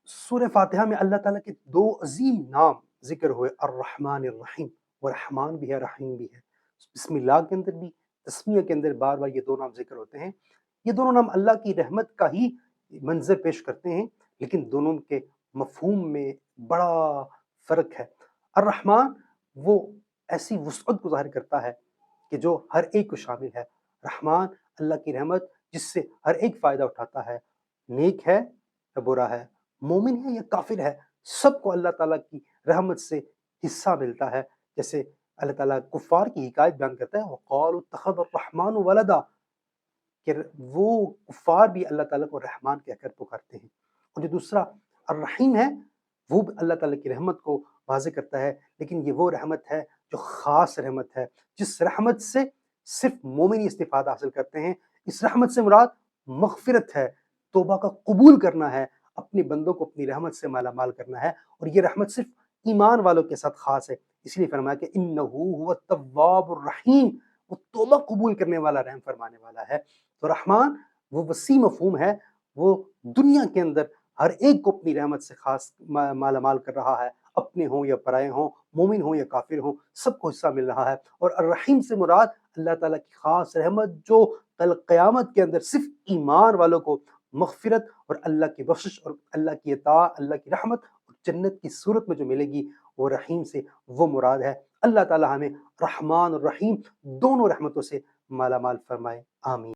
سورہ فاتحہ میں اللہ تعالیٰ کے دو عظیم نام ذکر ہوئے، الرحمن الرحیم۔ وہ رحمان بھی ہے، رحیم بھی ہے۔ بسم اللہ کے اندر بھی، تسمیہ کے اندر بار بار یہ دو نام ذکر ہوتے ہیں۔ یہ دونوں نام اللہ کی رحمت کا ہی منظر پیش کرتے ہیں، لیکن دونوں کے مفہوم میں بڑا فرق ہے۔ الرحمن وہ ایسی وسعت کو ظاہر کرتا ہے کہ جو ہر ایک کو شامل ہے۔ رحمان اللہ کی رحمت جس سے ہر ایک فائدہ اٹھاتا ہے، نیک ہے یا برا ہے، مومن ہے یا کافر ہے، سب کو اللہ تعالیٰ کی رحمت سے حصہ ملتا ہے۔ جیسے اللہ تعالیٰ کفار کی حکایت بیان کرتا ہے، وَقَالُوا اتَّخَذَ الرَّحْمَنُ وَلَدًا، کہ وہ کفار بھی اللہ تعالیٰ کو رحمان کہہ کر پکارتے ہیں۔ اور جو دوسرا الرحیم ہے وہ بھی اللہ تعالیٰ کی رحمت کو واضح کرتا ہے، لیکن یہ وہ رحمت ہے جو خاص رحمت ہے، جس رحمت سے صرف مومن ہی استفادہ حاصل کرتے ہیں۔ اس رحمت سے مراد مغفرت ہے، توبہ کا قبول کرنا ہے، اپنے بندوں کو اپنی رحمت سے مالا مال کرنا ہے، اور یہ رحمت صرف ایمان والوں کے ساتھ خاص ہے۔ اس لیے فرمایا کہ انہو هو التواب الرحیم، وہ توبہ قبول کرنے والا، رحم فرمانے والا ہے۔ تو رحمان وہ وسیع مفہوم ہے، وہ دنیا کے اندر ہر ایک کو اپنی رحمت سے خاص مالا مال کر رہا ہے، اپنے ہوں یا پرائے ہوں، مومن ہوں یا کافر ہوں، سب کو حصہ مل رہا ہے۔ اور الرحیم سے مراد اللہ تعالیٰ کی خاص رحمت جو کل قیامت کے اندر صرف ایمان والوں کو مغفرت اور اللہ کی بخشش اور اللہ کی اطاعت، اللہ کی رحمت اور جنت کی صورت میں جو ملے گی، وہ رحیم سے وہ مراد ہے۔ اللہ تعالیٰ ہمیں رحمان اور رحیم دونوں رحمتوں سے مالا مال فرمائے، آمین۔